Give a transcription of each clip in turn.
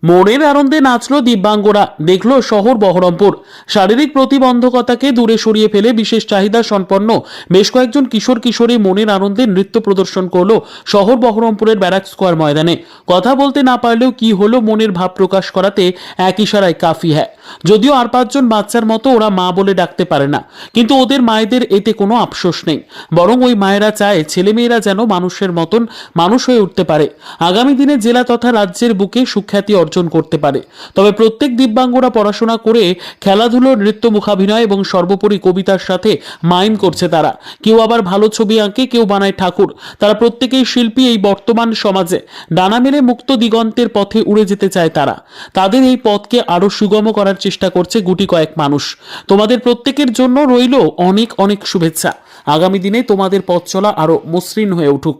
মনের আনন্দে নাচলো দিব্যাঙ্গরা, দেখলো শহর বহরমপুর। শারীরিক প্রতিবন্ধকতাকে দূরে সরিয়ে ফেলে বিশেষ চাহিদা সম্পন্ন বেশ কয়েকজন কিশোর কিশোরী মনের আনন্দে নৃত্য প্রদর্শন করলো শহর বহরমপুরের ব্যারাক স্কোয়ার ময়দানে। কথা বলতে না পারলেও কি হলো মনের ভাব প্রকাশ করাতে এক ইশারায় কাফি হ্যাঁ। যদিও আর 5 জন বাচ্চার মতো ওরা মা বলে ডাকতে পারে না, কিন্তু ওদের মায়েদের এতে কোনো আফসোস নেই। বরং ওই মায়েরা চায় ছেলেমেয়েরা যেন মানুষের মতন মানুষ হয়ে উঠতে পারে, আগামী দিনে জেলা তথা রাজ্যের বুকে সুখ্যাতি অর্জন করতে পারে। তবে প্রত্যেক দিব্যাঙ্গরা পড়াশোনা করে খেলাধুলো, নৃত্য, মুখাভিনয় এবং সর্বোপরি কবিতার সাথে মাইম করছে তারা। কেউ আবার ভালো ছবি আঁকে, কেউ বানায় ঠাকুর। তারা প্রত্যেকেই শিল্পী। এই বর্তমান সমাজে ডানা মেলে মুক্ত দিগন্তের পথে উড়ে যেতে চায় তারা। তাদের এই পথকে আরো সুগম করার চেষ্টা করছে গুটি কয়েক মানুষ। তোমাদের প্রত্যেকের জন্য রইল অনেক অনেক শুভেচ্ছা। আগামী দিনে তোমাদের পথ চলা আরো মসৃণ হয়ে উঠুক।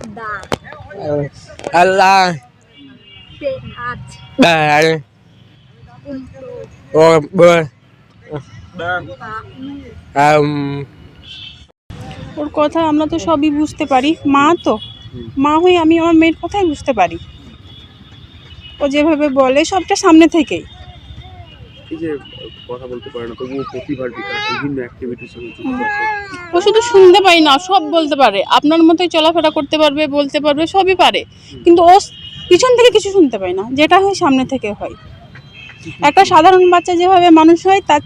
Ada, Allah sehat, Baik untuk Oh ber kamu. ওর কথা আমরা তো সবই বুঝতে পারি, মা তো মা হয়ে আমি আমার মেয়ের কথাই বুঝতে পারি। ও যেভাবে বলে সবটা সামনে থেকেই। এই যে কথা বলতে পারে না, তবুও প্রতিভার বিকাশ বিভিন্ন অ্যাক্টিভিটির সঙ্গে যুক্ত আছে। ও শুধু শুনতে পাই না, সব বলতে পারে। আপনার মতোই চলাফেরা করতে পারবে, বলতে পারবে, সবই পারে, কিন্তু ও পিছন থেকে কিছু শুনতে পায় না, যেটা হয় সামনে থেকে হয়। একটা সাধারণ বাচ্চা যেভাবে মানুষ হয়, তার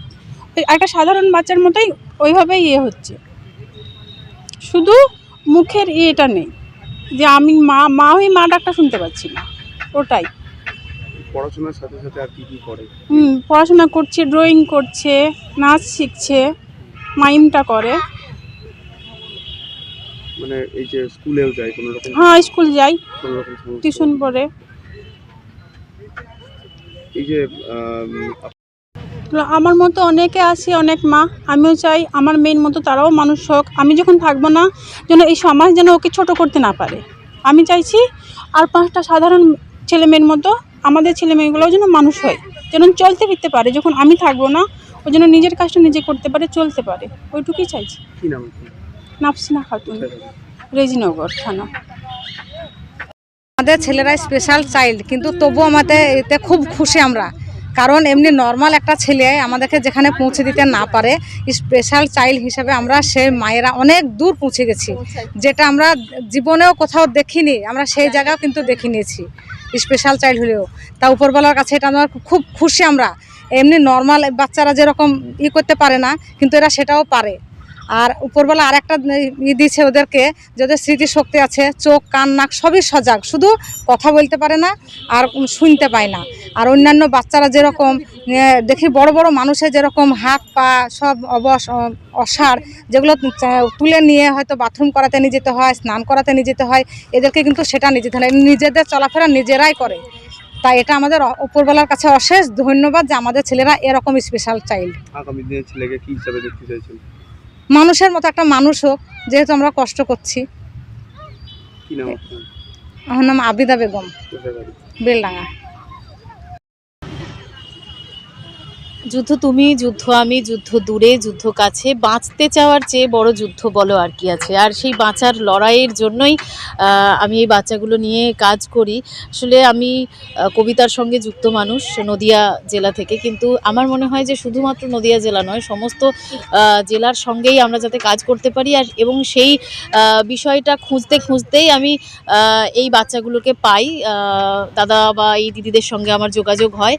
একটা সাধারণ বাচ্চার মতোই ওইভাবেই হচ্ছে। শুধু মুখের এটা নেই যে আমি মা হয়ে মা ডাকটা শুনতে পাচ্ছি না, ওটাই। পড়াশোনার সাথে সাথে আর কি কি করে? পড়াশোনা করছে, ড্রয়িং করছে, নাচ শিখছে, মাইমটা করে। মানে এই যে স্কুলেও যায় কোনো রকম? হ্যাঁ, স্কুল যাই, কোনো রকম সমস্যা? টিউশন পড়ে। এই যে আমার মতো অনেকে আছে, অনেক মা। আমিও চাই আমার মেয়ের মতো তারাও মানুষ হোক। আমি যখন থাকবো না, যেন এই সমাজ যেন ওকে ছোট করতে না পারে। আমি চাইছি আর 5টা সাধারণ ছেলে মেয়ের মতো আমাদের ছেলে মেয়েগুলোও যেন মানুষ হয়, যেন চলতে ফিরতে পারে। যখন আমি থাকবো না, ও যেন নিজের কাজটা নিজে করতে পারে, চলতে পারে, ওইটুকুই চাইছি। কি নাম আপনার? নাফসিনা খাতুন, রেজিনগর থানা। আমাদের ছেলেরা স্পেশাল চাইল্ড, কিন্তু তবুও আমাদের এতে খুব খুশি আমরা। কারণ এমনি নর্মাল একটা ছেলে আমাদেরকে যেখানে পৌঁছে দিতে না পারে, স্পেশাল চাইল্ড হিসেবে আমরা সে মায়েরা অনেক দূর পৌঁছে গেছি, যেটা আমরা জীবনেও কোথাও দেখিনি। আমরা সেই জায়গাও কিন্তু দেখে নিয়েছি স্পেশাল চাইল্ড হলেও। তা উপরবেলার কাছে এটা আমার খুব খুশি আমরা। এমনি নর্মাল বাচ্চারা যেরকম করতে পারে না, কিন্তু এরা সেটাও পারে। আর উপরবেলা আর একটা দিয়েছে ওদেরকে, যাদের স্মৃতিশক্তি আছে, চোখ, কান, নাক সবই সজাগ, শুধু কথা বলতে পারে না আর শুনতে পায় না। আর অন্যান্য বাচ্চারা যেরকম দেখি বড় বড় মানুষের যেরকম হাত পা সব অসাড়, যেগুলো তুলে নিয়ে হয়তো বাথরুম করাতে নিয়ে যেতে হয়, স্নান করাতে নিয়ে যেতে হয়, এদেরকে কিন্তু সেটা নিয়ে যেতে হয়। নিজেদের চলাফেরা নিজেরাই করে। তাই এটা আমাদের উপরবেলার কাছে অশেষ ধন্যবাদ যে আমাদের ছেলেরা এরকম স্পেশাল চাইল্ড। আগামী দিনে ছেলেকে কি হিসাবে দেখতে চাইছেন? মানুষের মতো একটা মানুষ হোক, যেহেতু আমরা কষ্ট করছি। কি নাম আপনার? আমার নাম আবিদা বেগম, কোথায় বাড়ি? বেলডাঙ্গা। যুদ্ধ তুমি, যুদ্ধ আমি, যুদ্ধ দূরে, যুদ্ধ কাছে, বাঁচতে চাওয়ার চেয়ে বড় যুদ্ধ বলো আর কি আছে। আর সেই বাঁচার লড়াইয়ের জন্যই আমি এই বাচ্চাগুলো নিয়ে কাজ করি। আসলে আমি কবিতার সঙ্গে যুক্ত মানুষ, নদিয়া জেলা থেকে। কিন্তু আমার মনে হয় যে শুধুমাত্র নদিয়া জেলা নয়, সমস্ত জেলার সঙ্গেই আমরা যাতে কাজ করতে পারি। আর এবং সেই বিষয়টা খুঁজতেই আমি এই বাচ্চাগুলোকে পাই। দাদা বা এই দিদিদের সঙ্গে আমার যোগাযোগ হয়।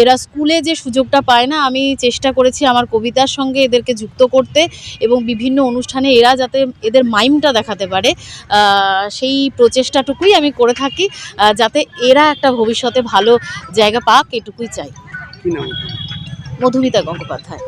এরা স্কুলে যে সুযোগটা পায় না, আমি চেষ্টা করেছি আমার কবিতার সঙ্গে এদেরকে যুক্ত করতে, এবং বিভিন্ন অনুষ্ঠানে এরা যাতে এদের মাইমটা দেখাতে পারে, সেই প্রচেষ্টাটুকুই আমি করে থাকি, যাতে এরা একটা ভবিষ্যতে ভালো জায়গা পাক, এটুকুই চাই। কি নাম? মধুমিতা গঙ্গোপাধ্যায়।